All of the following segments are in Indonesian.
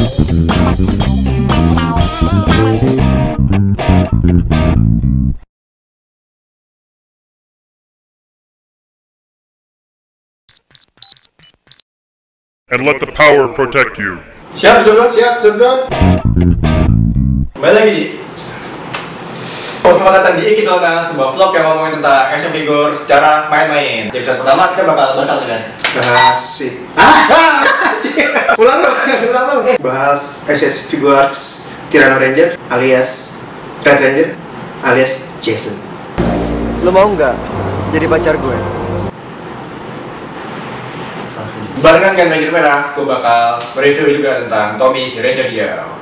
And let the power protect you. Siap, Zurgon? Siap, Zurgon. Kembali lagi di selamat datang di Ikitolkan, sebuah vlog yang ngomongin tentang action figure secara main-main. Di episode pertama kita bakal bahas apa kan? Bahas ulang dong. Bahas action figures Tyranno Ranger alias Red Ranger alias Jason. Lo mau nggak jadi pacar gue? Barengan dengan Ranger Merah, gue bakal mereview juga tentang Tommy si Ranger Hijau.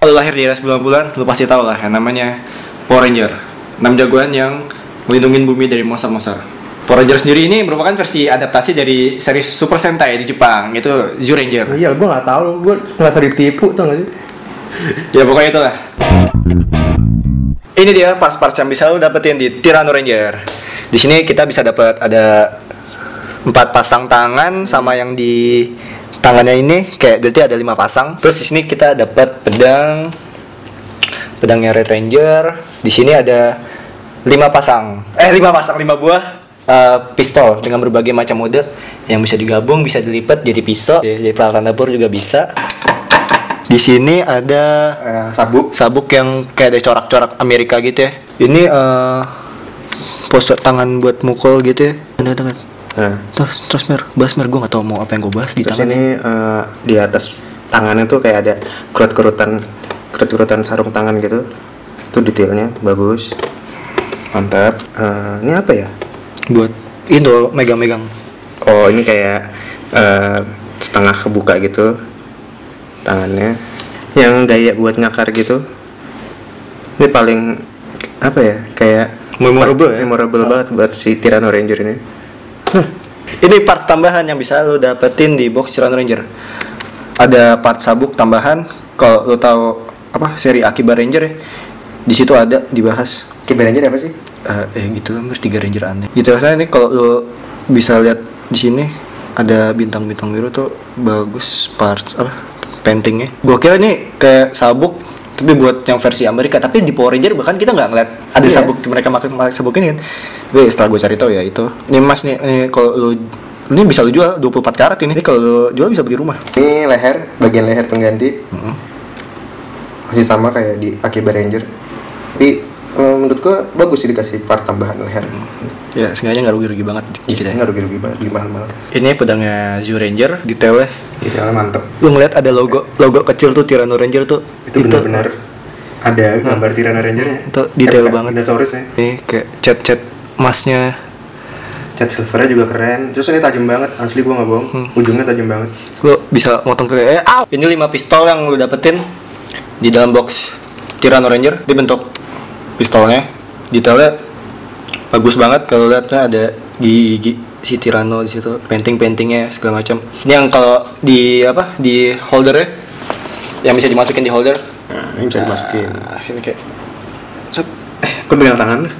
Kalau lahir di era 90-an, lu pasti tau lah yang namanya Power Ranger, 6 jagoan yang melindungi bumi dari monster-monster. Power Ranger sendiri ini merupakan versi adaptasi dari series Super Sentai di Jepang, itu Zyuranger. Iya, gue nggak tahu, gue nggak ditipu tau nggak sih? Ya pokoknya itulah. Ini dia parts-parts yang bisa lu dapetin di Tyranno Ranger. Di sini kita bisa dapat ada 4 pasang tangan, sama yang di tangannya ini kayak berarti ada 5 pasang. Terus di sini kita dapat pedangnya Red Ranger. Di sini ada 5 buah pistol dengan berbagai macam mode yang bisa digabung, bisa dilipat jadi pisau, jadi peralatan dapur juga bisa. Di sini ada sabuk yang kayak ada corak-corak Amerika gitu ya. Ini pose tangan buat mukul gitu ya. Tangan. Terus bahas gue nggak tahu mau apa yang gue bahas di terus tangan. Ini di atas tangannya tuh kayak ada kerut-kerutan sarung tangan gitu. Itu detailnya bagus, mantap. Ini apa ya? Buat itu megang-megang. Oh, ini kayak setengah kebuka gitu tangannya, yang gaya buat ngakar gitu. Ini paling apa ya, kayak memorable banget buat si Tyranno Ranger ini. Ini parts tambahan yang bisa lo dapetin di box Tyranno Ranger. Ada part sabuk tambahan. Kalau lo tahu apa seri Akiba Ranger ya, di situ ada dibahas. Akiba Ranger apa sih? Gitu lah, 3 Ranger aneh. Gitu rasanya ini kalau lo bisa lihat di sini ada bintang-bintang biru tuh, bagus parts paintingnya. Gua kira ini kayak sabuk tapi buat yang versi Amerika, tapi di Power Ranger bahkan kita nggak ngeliat ada sabuk mereka pakai sabuk ini kan. Tapi setelah gue cari tahu ya itu. Ini mas nih kalau lu ini bisa lu jual 24 karat ini. Kalau lu jual bisa beli rumah. Ini leher, bagian leher pengganti. Masih sama kayak di Akiba Ranger. Tapi menurut gua bagus sih dikasih part tambahan leher. Ya, sengaja nggak rugi-rugi banget gitu ya. Nggak rugi-rugi banget, beli mahal-mahal. Ini pedangnya Zyuranger, detailnya mantep. Lu ngeliat ada logo kecil tuh Tyranno Ranger tuh. Itu benar-benar ada gambar Tyranno Rangernya. Itu detail banget. Dinosaurusnya. Ini kayak cat emasnya. Cat silvernya juga keren. Terus ini tajam banget, asli gua nggak bohong. Ujungnya tajam banget. Lu bisa motong ke Ini 5 pistol yang lu dapetin di dalam box Tyranno Ranger. Di bentuk pistolnya, detailnya bagus banget. Kalau lihatnya ada gigi si Tyranno di situ, paintingnya segala macam. Ini yang kalau di holdernya, yang bisa dimasukin di holder. Nah, ini bisa dimasukin. Ini kayak Kau pegang tangan.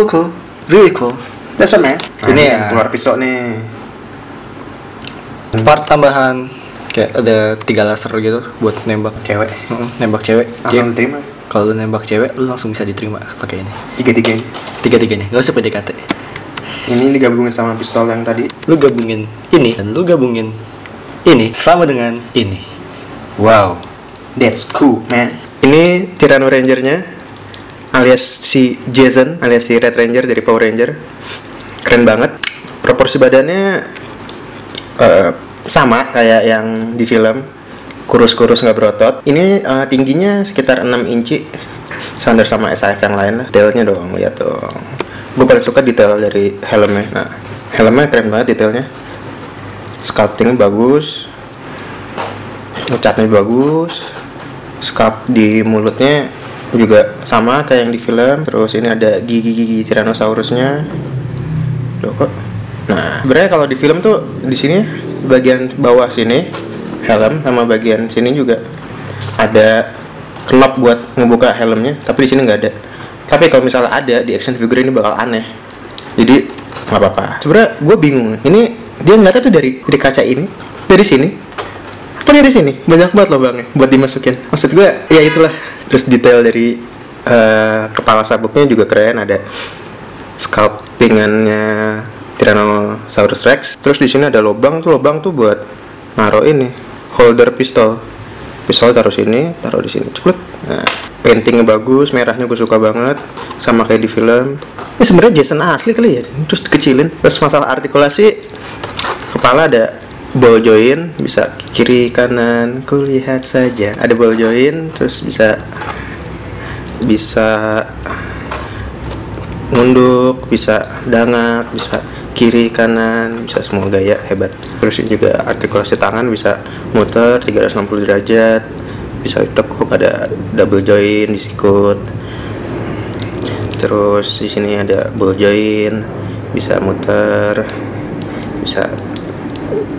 cool, really cool. That's one, man. Ini ya keluar pisau nih. Part tambahan kayak ada 3 laser gitu buat nembak Cewek. Nembak cewek. Langsung diterima. Kalau lu nembak cewek, lu langsung bisa diterima pakai ini. Tiga-tiganya. Nggak usah PDKT. Ini digabungin sama pistol yang tadi. Lu gabungin ini dan lu gabungin ini sama dengan ini. Wow, That's cool, man. Ini Tyranno Rangernya, alias si Jason, alias si Red Ranger dari Power Ranger. Keren banget. Proporsi badannya sama kayak yang di film, kurus-kurus nggak berotot. Ini tingginya sekitar 6 inci, standar sama SAF yang lain lah. Detailnya dong, lihat dong. Gue paling suka detail dari helmnya. Nah, helmnya keren banget detailnya. Sculpting bagus, ngecatnya bagus. Sculpt di mulutnya juga sama kayak yang di film. Terus ini ada gigi Tyrannosaurusnya. Loh kok. Nah, sebenarnya kalau di film tuh di sini bagian bawah sini helm sama bagian sini juga ada knob buat ngebuka helmnya, tapi di sini nggak ada. Tapi kalau misalnya ada di action figure ini bakal aneh. Jadi nggak apa-apa. Sebenarnya gue bingung. Ini dia ngeliatnya tuh dari kaca ini, dari sini. Apa dari sini? Banyak banget loh bang, buat dimasukin. Maksud gue, ya itulah. Terus detail dari kepala sabuknya juga keren. Ada sculptingannya Tyrannosaurus Rex. Terus di sini ada lubang tuh buat naruh ini holder pistol. Pistol taruh sini, taruh di sini. Cekluk. Nah, paintingnya bagus, merahnya gue suka banget, sama kayak di film. Ini sebenarnya Jason asli kali ya, terus dikecilin. Terus masalah artikulasi, kepala ada ball joint, bisa kiri kanan, kulihat saja. Ada ball joint, terus bisa nunduk, bisa dangak, bisa kiri kanan, bisa semua gaya, hebat. Terus ini juga artikulasi tangan bisa muter 360 derajat, bisa ditekuk, ada double joint di sikut. Terus di sini ada ball joint, bisa muter, bisa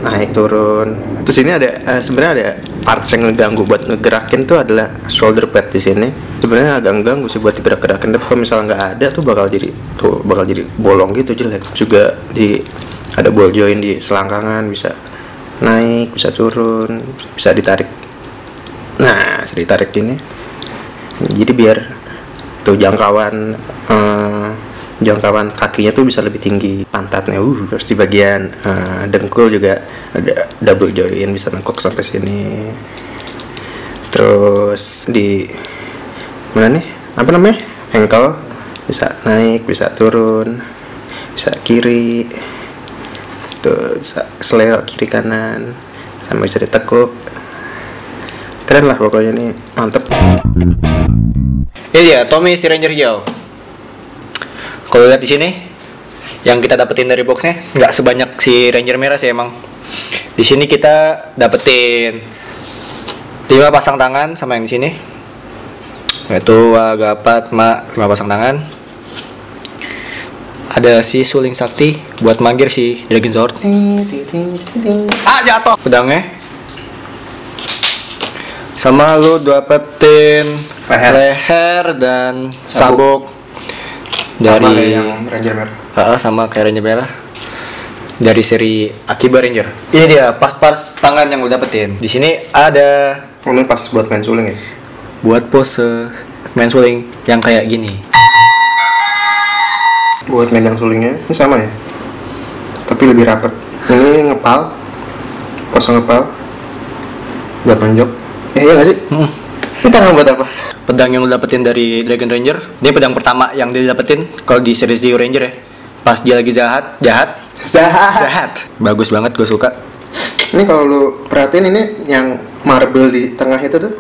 naik turun. Terus ini ada sebenarnya ada parts yang ngeganggu buat ngegerakin tuh adalah shoulder pad di sini. Sebenarnya agak ngeganggu sih buat digerak-gerakin, tapi kalau misalnya nggak ada tuh bakal jadi bolong gitu, jelek. Juga ada ball joint di selangkangan, bisa naik, bisa turun, bisa ditarik. Nah, bisa ditarik ini. Jadi biar tuh jangkauan kakinya tuh bisa lebih tinggi, pantatnya. Terus di bagian dengkul juga ada double joint, bisa nengkok sampai sini. Terus di mana nih? Apa namanya? Ankle bisa naik, bisa turun, bisa kiri. Tuh, bisa seleo kiri kanan, sama bisa ditekuk. Keren lah pokoknya, nih mantep. Ini dia Tommy si Ranger hijau. Kalau lihat di sini, yang kita dapetin dari boxnya nggak sebanyak si Ranger merah sih emang. Di sini kita dapetin 5 pasang tangan sama yang di sini. Yaitu Wagapat 5 pasang tangan. Ada si suling sakti buat manggil si Dragon Sword. Jatuh pedangnya. Sama lu dapetin leher dan sabuk dari yang Ranger merah. Sama kayak Ranger merah dari seri Akiba Ranger. Ini dia pas-pas tangan yang lu dapetin. Di sini ada Ini pas buat main suling ya? Buat pose main suling yang kayak gini. Buat megang sulingnya ini sama ya, tapi lebih rapat. Ini ngepal, pose ngepal buat nonjok. Iya nggak sih? Ini tangan buat apa? Pedang yang lu dapetin dari Dragon Ranger. Ini pedang pertama yang dia dapetin kalau di series Dio Ranger ya. Pas dia lagi jahat. Bagus banget, gue suka. Ini kalau lu perhatiin ini yang marble di tengah itu tuh,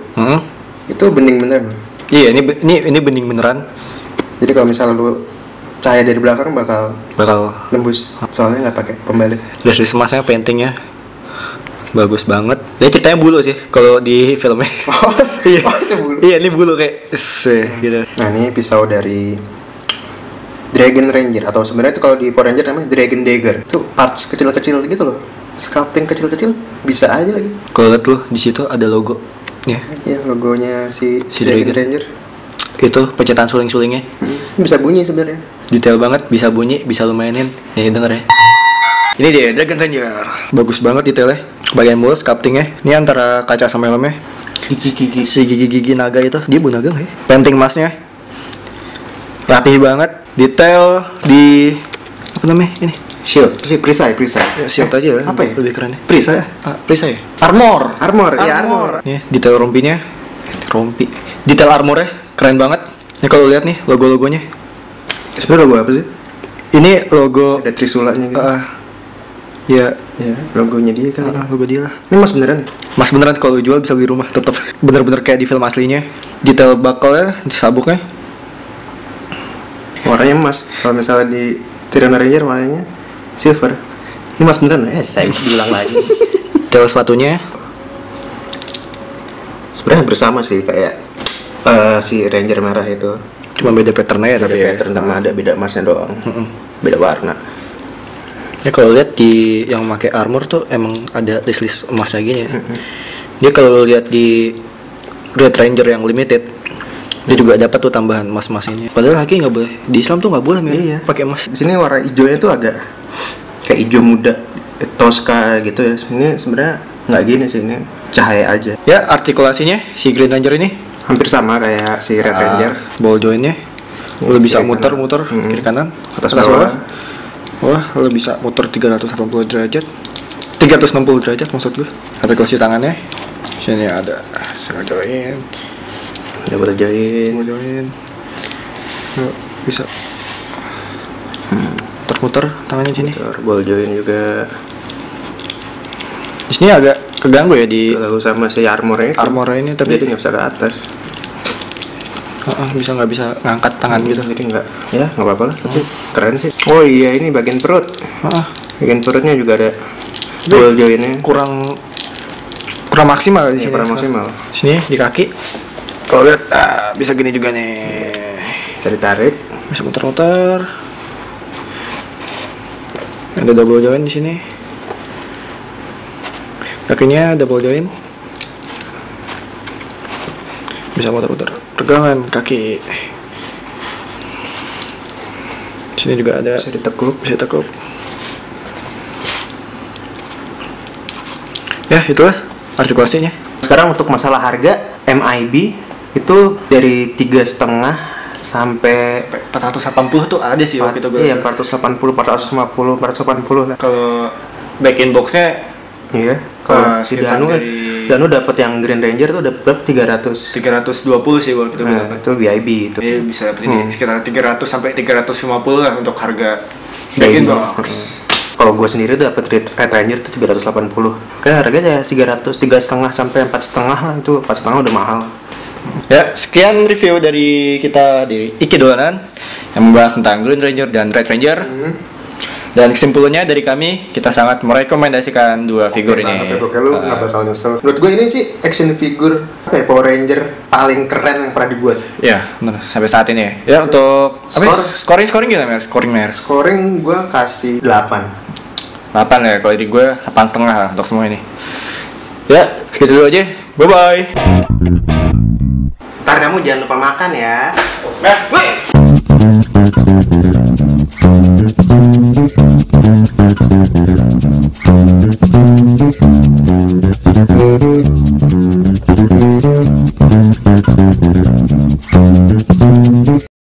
itu bening beneran. Iya, ini bening beneran. Jadi kalau misalnya lu cahaya dari belakang bakal nembus, soalnya nggak pakai pembalut. Dari emasnya paintingnya bagus banget. Dia ceritanya bulu sih kalau di filmnya. Itu bulu. Iya, ini bulu kayak gitu. Nah, ini pisau dari Dragon Ranger, atau sebenarnya itu kalau di Power Ranger namanya Dragon Dagger. Itu parts kecil-kecil gitu loh. Sculpting kecil-kecil bisa aja lagi. Kalau lihat tuh di situ ada logo. Ya. Iya, logonya si Dragon Ranger. Itu pencetan suling-sulingnya. Bisa bunyi sebenarnya. Detail banget, bisa bunyi, bisa lu mainin. Nih denger ya. Ini dia Dragon Ranger. Bagus banget detailnya. Bagian mulut sculptingnya. Ini antara kaca sama helmnya. Gigi naga itu. Dia naga nggak ya? Painting emasnya rapih banget. Detail di apa namanya ini? Shield, perisai. Ya, shield aja lah. Apa ya? Lebih keren. Perisai. Perisai. Armor. Nih, detail rompinya. Detail armornya keren banget. Ini kalau lihat nih logo-logonya. Sebenarnya logo apa sih? Ini logo ada trisulanya gitu. Ya, logonya dia kan. Logo dia lah. Ini mas beneran? Mas beneran, kalau jual bisa beli rumah tetap. Bener-bener kayak di film aslinya. Detail bakalnya, di sabuknya. Warnanya emas. Kalau misalnya di Tyranno Ranger warnanya silver. Ini mas beneran? Saya bilang lagi. Detail sepatunya. Sebenarnya bersama sih kayak si Ranger merah itu. Cuma beda patternnya ya, tapi pattern sama ada beda emasnya doang. Beda warna. Ya kalau lihat di yang pakai armor tuh emang ada list emasnya gini ya. Dia kalau lihat di Red Ranger yang limited Dia juga dapat tuh tambahan emas-emas ini. Padahal kaki nggak boleh. Di Islam tuh nggak boleh Iya. pakai emas. Di sini warna hijaunya tuh agak kayak hijau muda, Tosca gitu ya. Ini sebenarnya nggak gini sih, ini cahaya aja. Ya, artikulasinya si Green Ranger ini Hampir sama kayak si Red Ranger. ball jointnya lo bisa Kiri muter-muter kanan. kiri kanan Atas bawah. wah lo bisa muter 380 derajat 360 derajat maksud gue. Artikulasi tangannya sini ada single joint, Double join. ball joint. Lo bisa muter-muter tangannya sini. Ball join juga. Di sini agak keganggu ya di Lalu sama si armornya itu. armornya ini, tapi Jadi nggak bisa ke atas. bisa nggak bisa ngangkat tangan gitu. Jadi nggak, ya nggak apa-apa lah. Tapi keren sih. Oh iya, ini bagian perut. Bagian perutnya juga ada ball joinnya. kurang maksimal di Ya, sini. kurang maksimal. Sini di kaki. Kalau lihat bisa gini juga nih. Bisa ditarik. Bisa muter-muter. Ada double joint di sini. Kakinya double joint. Bisa muter-muter. Pegangan kaki. Sini juga ada. Bisa ditekuk. Bisa tekuk. Ya, itulah artikulasinya. Sekarang untuk masalah harga, MIB itu dari 3,5 sampai 480 tuh ada sih waktu itu gue. iya 480, 450, 480 lah. Kalau back in boxnya Iya. Kalau si sekitar Danu, dari- Danu dapat yang Green Ranger tuh dapat berapa? 300. 320 sih waktu itu gue Nah, dapat. itu VIP itu. Dia bisa dapat ini sekitar 300 sampai 350 lah untuk harga back in box. Kalau gue sendiri dapat Red Ranger tuh 380. Kayak harganya ya 300, 3,5 sampai 4,5 lah, itu 4,5 udah mahal. Ya, sekian review dari kita di Iki Dolanan yang membahas tentang Green Ranger dan Red Ranger. Dan kesimpulannya dari kami, kita sangat merekomendasikan dua figur ini. Oke, lu nggak bakal nyesel. Menurut gue ini sih action figure apa ya, Power Ranger paling keren yang pernah dibuat. Ya, benar sampai saat ini ya. Ya, untuk scoring gimana, Mer? Scoring Mer. Scoring gue kasih 8. 8 ya, kalau di gue 8,5 lah untuk semua ini. Ya, segitu dulu aja. Bye bye. Ntar kamu jangan lupa makan ya. Nah,